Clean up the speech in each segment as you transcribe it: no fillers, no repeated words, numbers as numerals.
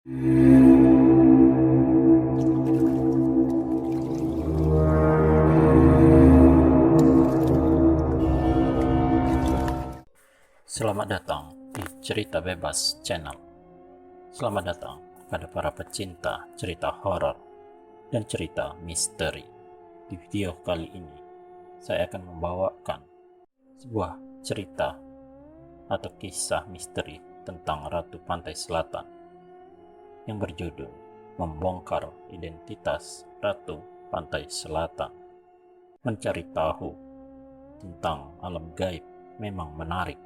Selamat datang di Cerita Bebas Channel. Selamat datang pada para pecinta cerita horor dan cerita misteri. Di video kali ini, saya akan membawakan sebuah cerita atau kisah misteri tentang Ratu Pantai Selatan yang berjudul Membongkar Identitas Ratu Pantai Selatan. Mencari tahu tentang alam gaib memang menarik.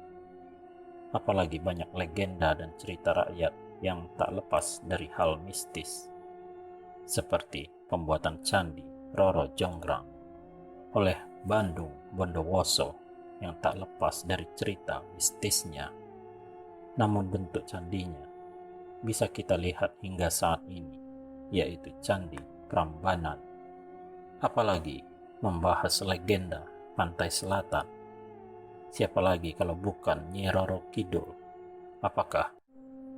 Apalagi banyak legenda dan cerita rakyat yang tak lepas dari hal mistis, seperti pembuatan candi Roro Jonggrang oleh Bandung Bondowoso yang tak lepas dari cerita mistisnya. Namun bentuk candinya bisa kita lihat hingga saat ini, yaitu Candi Prambanan. Apalagi membahas legenda Pantai Selatan. Siapa lagi kalau bukan Nyi Roro Kidul? Apakah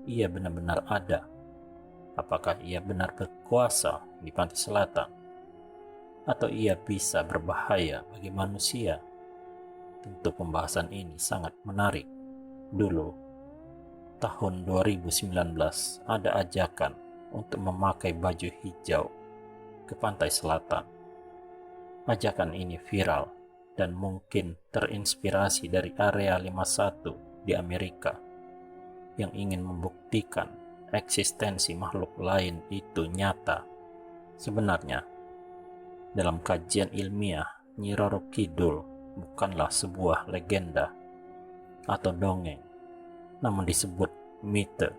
ia benar-benar ada? Apakah ia benar berkuasa di Pantai Selatan? Atau ia bisa berbahaya bagi manusia? Tentu pembahasan ini sangat menarik. Dulu, tahun 2019, ada ajakan untuk memakai baju hijau ke Pantai Selatan. Ajakan ini viral dan mungkin terinspirasi dari Area 51 di Amerika yang ingin membuktikan eksistensi makhluk lain itu nyata. Sebenarnya, dalam kajian ilmiah, Nyi Roro Kidul bukanlah sebuah legenda atau dongeng, namun disebut mite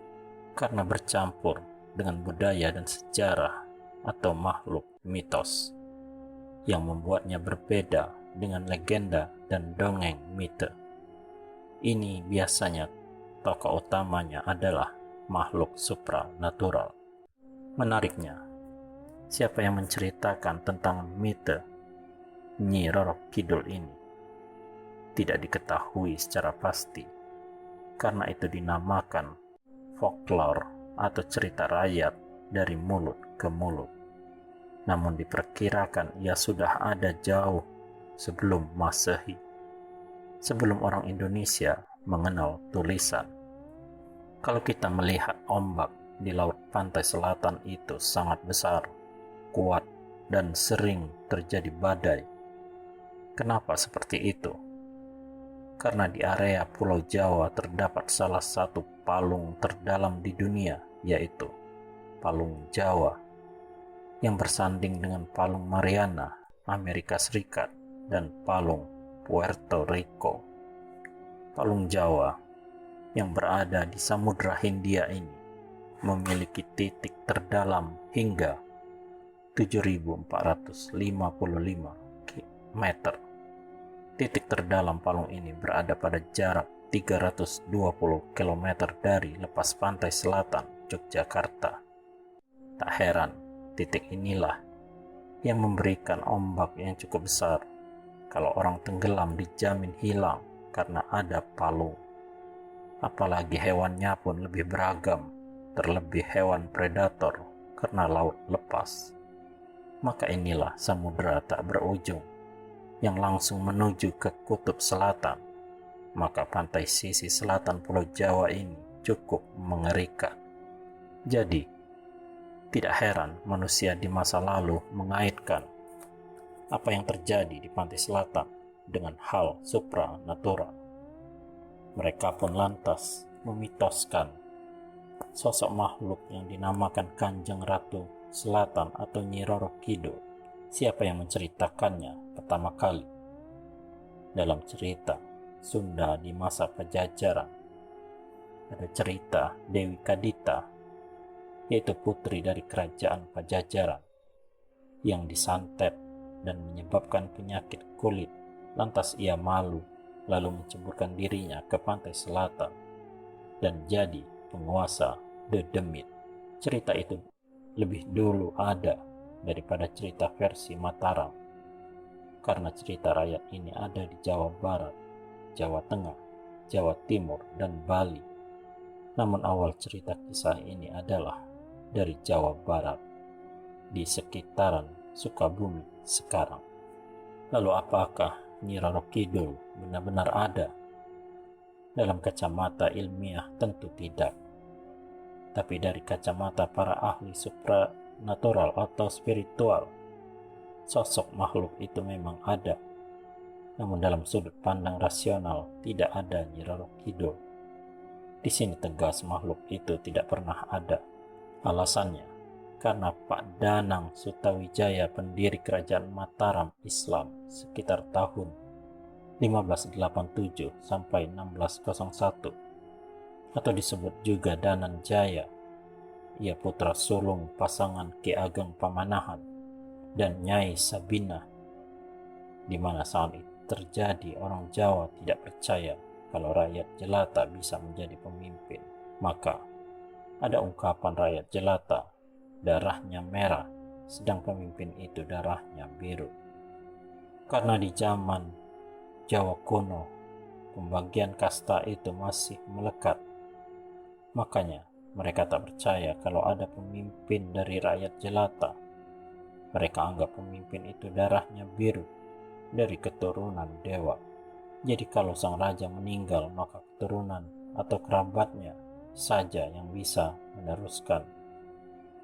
karena bercampur dengan budaya dan sejarah atau makhluk mitos yang membuatnya berbeda dengan legenda dan dongeng mite. Ini biasanya tokoh utamanya adalah makhluk supranatural. Menariknya, siapa yang menceritakan tentang mite Nyi Roro Kidul ini tidak diketahui secara pasti, karena itu dinamakan folklore atau cerita rakyat dari mulut ke mulut. Namun diperkirakan ia sudah ada jauh sebelum Masehi, sebelum orang Indonesia mengenal tulisan. Kalau kita melihat ombak di laut Pantai Selatan itu sangat besar, kuat, dan sering terjadi badai. Kenapa seperti itu? Karena di area Pulau Jawa terdapat salah satu palung terdalam di dunia, yaitu Palung Jawa, yang bersanding dengan Palung Mariana, Amerika Serikat, dan Palung Puerto Rico. Palung Jawa yang berada di Samudra Hindia ini memiliki titik terdalam hingga 7.455 meter. Titik terdalam palung ini berada pada jarak 320 km dari lepas pantai selatan Yogyakarta. Tak heran, titik inilah yang memberikan ombak yang cukup besar. Kalau orang tenggelam dijamin hilang karena ada palung. Apalagi hewannya pun lebih beragam, terlebih hewan predator karena laut lepas. Maka inilah samudera tak berujung yang langsung menuju ke kutub selatan. Maka pantai sisi selatan Pulau Jawa ini cukup mengerikan. Jadi, tidak heran manusia di masa lalu mengaitkan apa yang terjadi di Pantai Selatan dengan hal supranatural. Mereka pun lantas memitoskan sosok makhluk yang dinamakan Kanjeng Ratu Selatan atau Nyi Roro Kidul. Siapa yang menceritakannya pertama kali? Dalam cerita Sunda di masa Pajajaran, ada cerita Dewi Kadita, yaitu putri dari kerajaan Pajajaran, yang disantet dan menyebabkan penyakit kulit. Lantas ia malu, lalu menceburkan dirinya ke Pantai Selatan dan jadi penguasa Dedemit. Cerita itu lebih dulu ada daripada cerita versi Mataram, karena cerita rakyat ini ada di Jawa Barat, Jawa Tengah, Jawa Timur, dan Bali. Namun awal cerita kisah ini adalah dari Jawa Barat di sekitaran Sukabumi sekarang. Lalu apakah Nyi Roro Kidul benar-benar ada? Dalam kacamata ilmiah tentu tidak. Tapi dari kacamata para ahli supranatural atau spiritual, sosok makhluk itu memang ada. Namun dalam sudut pandang rasional tidak ada Nyi Roro Kidul. Di sini tegas makhluk itu tidak pernah ada. Alasannya, karena Pak Danang Sutawijaya, pendiri kerajaan Mataram Islam sekitar tahun 1587 sampai 1601, atau disebut juga Danan Jaya, ia putra sulung pasangan Ki Ageng Pamanahan dan Nyai Sabina, di mana saat itu terjadi orang Jawa tidak percaya kalau rakyat jelata bisa menjadi pemimpin. Maka ada ungkapan rakyat jelata darahnya merah, sedang pemimpin itu darahnya biru. Karena di zaman Jawa kuno, pembagian kasta itu masih melekat. Makanya mereka tak percaya kalau ada pemimpin dari rakyat jelata. Mereka anggap pemimpin itu darahnya biru, dari keturunan dewa. Jadi kalau sang raja meninggal, maka keturunan atau kerabatnya saja yang bisa meneruskan,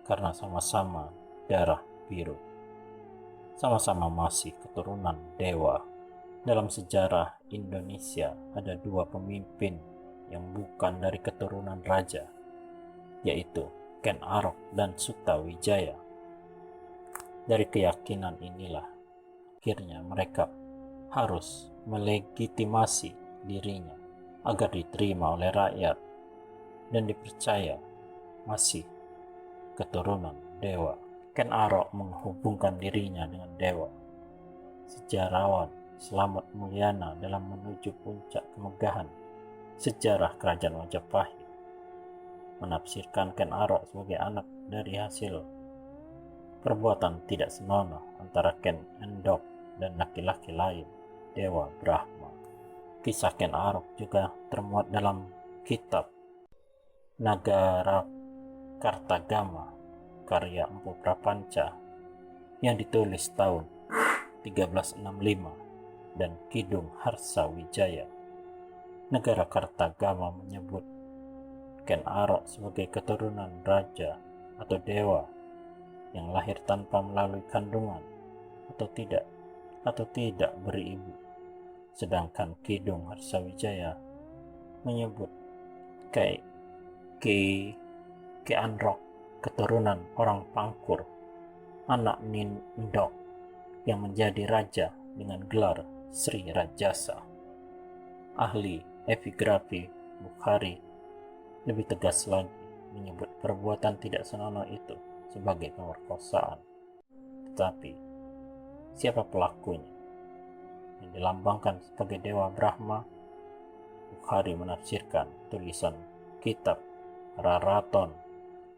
karena sama-sama darah biru, sama-sama masih keturunan dewa. Dalam sejarah Indonesia ada dua pemimpin yang bukan dari keturunan raja, yaitu Ken Arok dan Sutawijaya. Dari keyakinan inilah akhirnya mereka harus melegitimasi dirinya agar diterima oleh rakyat dan dipercaya masih keturunan dewa. Ken Arok menghubungkan dirinya dengan dewa. Sejarawan Slamet Mulyana dalam Menuju Puncak Kemegahan Sejarah Kerajaan Majapahit menafsirkan Ken Arok sebagai anak dari hasil perbuatan tidak senonoh antara Ken Endok dan laki-laki lain, Dewa Brahma. Kisah Ken Arok juga termuat dalam kitab Nagara Kartagama karya Empu Prapanca yang ditulis tahun 1365 dan Kidung Harsawijaya. Negara Kartagama menyebut Ken Arok sebagai keturunan raja atau dewa yang lahir tanpa melalui kandungan atau tidak beribu. Sedangkan Kidung Harsawijaya menyebut Ki Anrok keturunan orang Pangkur, anak Nin Endok yang menjadi raja dengan gelar Sri Rajasa. Ahli epigrafi Bukhari lebih tegas lagi menyebut perbuatan tidak senonoh itu sebagai pemerkosaan. Tetapi siapa pelakunya? Yang dilambangkan sebagai Dewa Brahma, Bukhari menafsirkan tulisan kitab Raraton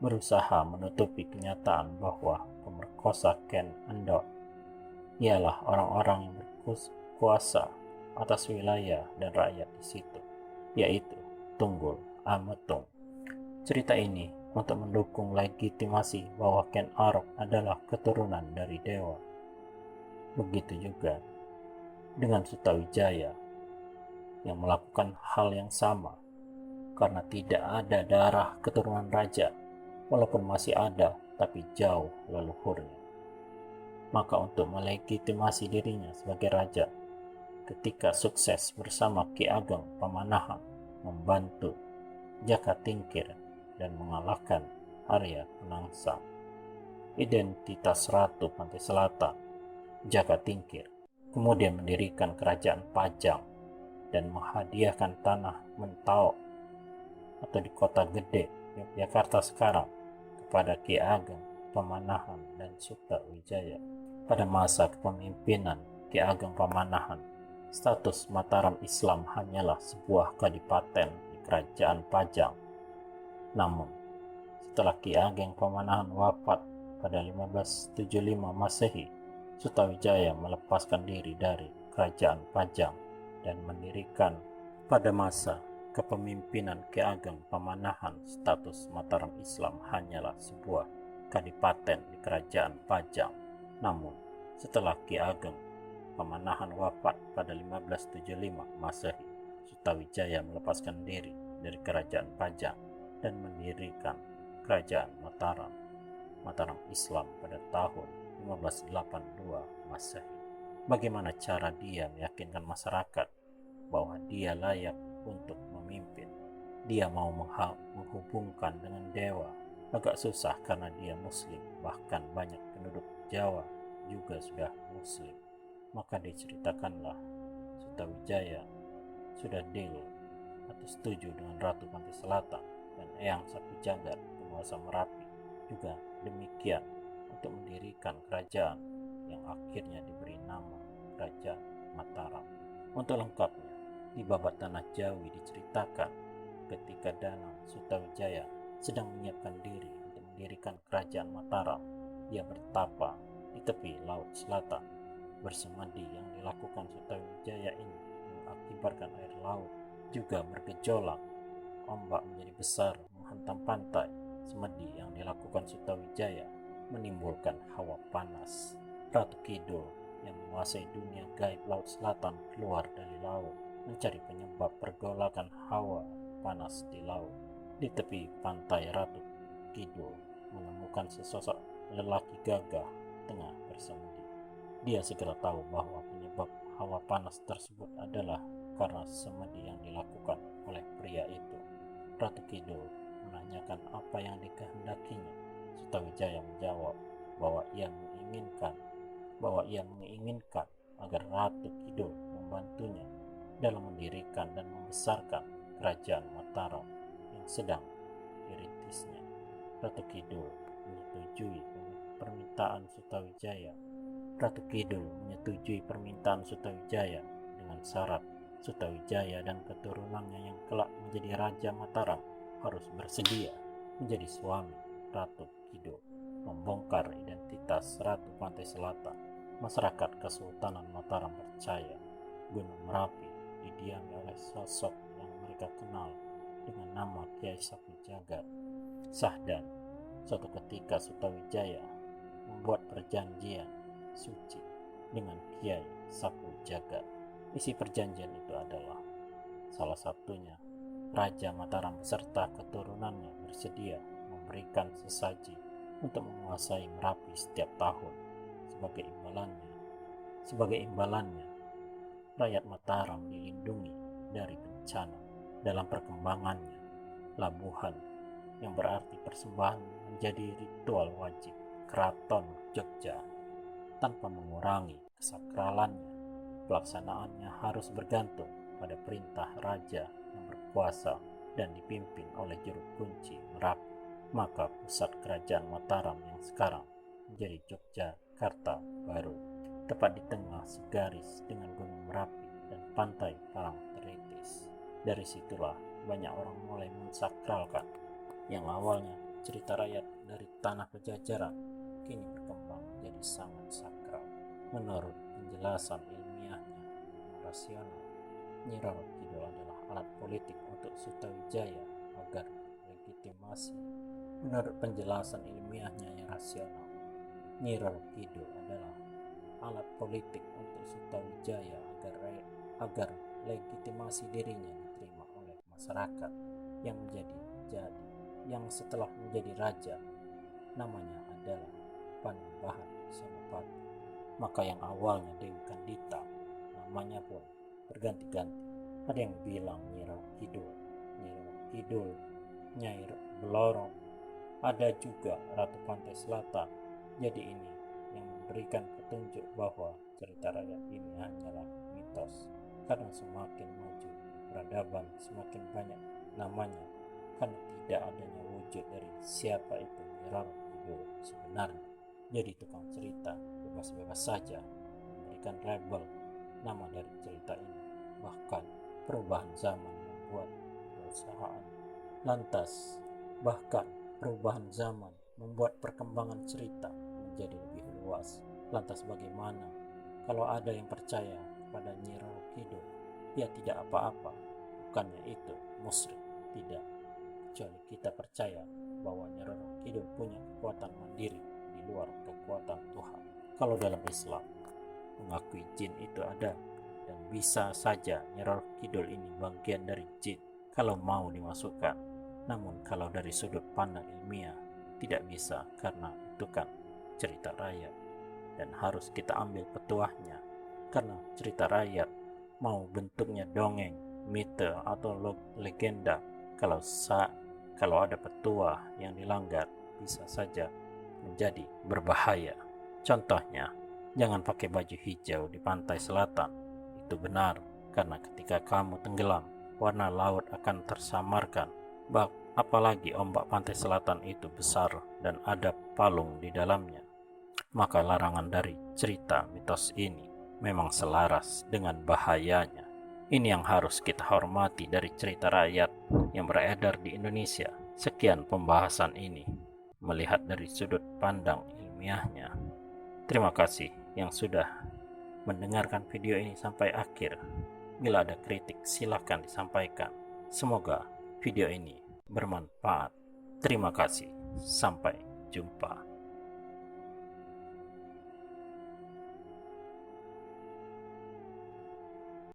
berusaha menutupi kenyataan bahwa pemerkosa Ken Endok ialah orang-orang yang berkuasa atas wilayah dan rakyat di situ, yaitu Tunggul Ametung. Cerita ini untuk mendukung legitimasi bahwa Ken Arok adalah keturunan dari dewa. Begitu juga dengan Sutawijaya yang melakukan hal yang sama, karena tidak ada darah keturunan raja, walaupun masih ada tapi jauh leluhurnya. Maka untuk melegitimasi dirinya sebagai raja, ketika sukses bersama Ki Ageng Pamanahan membantu Jaka Tingkir dan mengalahkan Arya Penangsang, identitas Ratu Pantai Selatan, Jaka Tingkir kemudian mendirikan kerajaan Pajang dan menghadiahkan tanah Mentau atau di Kota Gede, Yogyakarta sekarang, kepada Ki Ageng Pamanahan dan Sutawijaya. Pada masa kepemimpinan Ki Ageng Pamanahan, status Mataram Islam hanyalah sebuah kadipaten di kerajaan Pajang. Namun, setelah Ki Ageng Pamanahan wafat pada 1575 Masehi, Sutawijaya melepaskan diri dari kerajaan Pajang dan mendirikan pada masa kepemimpinan Ki Ageng Pamanahan status Mataram Islam hanyalah sebuah kadipaten di Kerajaan Pajang. Namun, setelah Ki Ageng Pamanahan wafat pada 1575 Masehi, Sutawijaya melepaskan diri dari Kerajaan Pajang dan mendirikan Kerajaan Mataram Islam pada tahun 1582 Masehi. Bagaimana cara dia meyakinkan masyarakat bahwa dia layak untuk memimpin? Dia mau menghubungkan dengan dewa. Agak susah karena dia muslim, bahkan banyak penduduk Jawa juga sudah muslim. Maka diceritakanlah Sutawijaya sudah deal atau setuju dengan Ratu Pantai Selatan dan Eyang Sapu Jagat, penguasa Merapi, juga demikian untuk mendirikan kerajaan yang akhirnya diberi nama Kerajaan Mataram. Untuk lengkapnya, di Babat Tanah Jawi diceritakan ketika Danang Sutawijaya sedang menyiapkan diri untuk mendirikan Kerajaan Mataram, ia bertapa di tepi Laut Selatan. Bersemadi yang dilakukan Sutawijaya ini mengakibatkan air laut juga bergejolak. Ombak menjadi besar menghantam pantai. Semedi yang dilakukan Sutawijaya menimbulkan hawa panas. Ratu Kidul yang menguasai dunia gaib Laut Selatan keluar dari laut mencari penyebab pergolakan hawa panas di laut. Di tepi pantai, Ratu Kidul menemukan sesosok lelaki gagah tengah bersemedi. Dia segera tahu bahwa penyebab hawa panas tersebut adalah karena semedi yang dilakukan oleh pria itu. Ratu Kidul menanyakan apa yang dikehendakinya. Sutawijaya menjawab bahwa ia menginginkan agar Ratu Kidul membantunya dalam mendirikan dan membesarkan Kerajaan Mataram yang sedang dirintisnya. Ratu Kidul menyetujui permintaan Sutawijaya. Ratu Kidul menyetujui permintaan Sutawijaya dengan syarat Sutawijaya dan keturunannya yang kelak menjadi Raja Mataram harus bersedia menjadi suami Ratu Kidul. Membongkar identitas Ratu Pantai Selatan, masyarakat Kesultanan Mataram percaya Gunung Merapi didiami oleh sosok yang mereka kenal dengan nama Kiai Sapu Jagat. Sahdan, suatu ketika Sutawijaya membuat perjanjian suci dengan Kiai Sapu Jagat. Isi perjanjian itu adalah salah satunya Raja Mataram beserta keturunannya bersedia memberikan sesaji untuk menguasai Merapi setiap tahun. Sebagai imbalannya, rakyat Mataram dilindungi dari bencana. Dalam perkembangannya, labuhan yang berarti persembahan menjadi ritual wajib Keraton Jogja. Tanpa mengurangi kesakralannya, pelaksanaannya harus bergantung pada perintah raja yang berkuasa dan dipimpin oleh juru kunci Merapi. Maka pusat kerajaan Mataram yang sekarang menjadi Yogyakarta Baru, tepat di tengah segaris dengan Gunung Merapi dan pantai Parangtritis. Dari situlah banyak orang mulai mensakralkan. Yang awalnya cerita rakyat dari tanah Pajajaran kini berkembang menjadi sangat sakral. Menurut penjelasan ilmiahnya yang rasional, Nyi Roro Kidul adalah alat politik untuk Sutawijaya agar legitimasi. Menurut penjelasan ilmiahnya yang rasional, Nyi Roro Kidul adalah alat politik untuk Sutawijaya agar legitimasi dirinya diterima oleh masyarakat yang setelah menjadi raja namanya adalah Panembahan Senopati. Maka yang awalnya Dewi Kandita namanya pun berganti-ganti. Ada yang bilang Nyi Roro Kidul, Nyai Belorong, ada juga Ratu Pantai Selatan. Jadi ini yang memberikan petunjuk bahwa cerita rakyat ini hanyalah mitos. Karena semakin maju peradaban, semakin banyak namanya, karena tidak adanya wujud dari siapa itu Nyi Roro Kidul sebenarnya. Jadi tukang cerita bebas-bebas saja memberikan label nama dari cerita ini. Bahkan perubahan zaman membuat perusahaan perubahan zaman membuat perkembangan cerita menjadi lebih luas. Lantas bagaimana kalau ada yang percaya pada Nyi Roro Kidul? Ya tidak apa-apa, bukannya itu musyrik. Tidak, kecuali kita percaya bahwa Nyi Roro Kidul punya kekuatan mandiri di luar kekuatan Tuhan. Kalau dalam Islam mengakui jin itu ada, dan bisa saja Nyi Roro Kidul ini bagian dari jin kalau mau dimasukkan. Namun kalau dari sudut pandang ilmiah tidak bisa, karena itu kan cerita rakyat dan harus kita ambil petuahnya. Karena cerita rakyat mau bentuknya dongeng, mite atau legenda, kalau ada petuah yang dilanggar bisa saja menjadi berbahaya. Contohnya, jangan pakai baju hijau di pantai selatan. Itu benar, karena ketika kamu tenggelam, warna laut akan tersamarkan. Apalagi ombak pantai selatan itu besar dan ada palung di dalamnya. Maka larangan dari cerita mitos ini memang selaras dengan bahayanya. Ini yang harus kita hormati dari cerita rakyat yang beredar di Indonesia. Sekian pembahasan ini, melihat dari sudut pandang ilmiahnya. Terima kasih yang sudah mendengarkan video ini sampai akhir. Bila ada kritik, silakan disampaikan. Semoga video ini bermanfaat. Terima kasih. Sampai jumpa.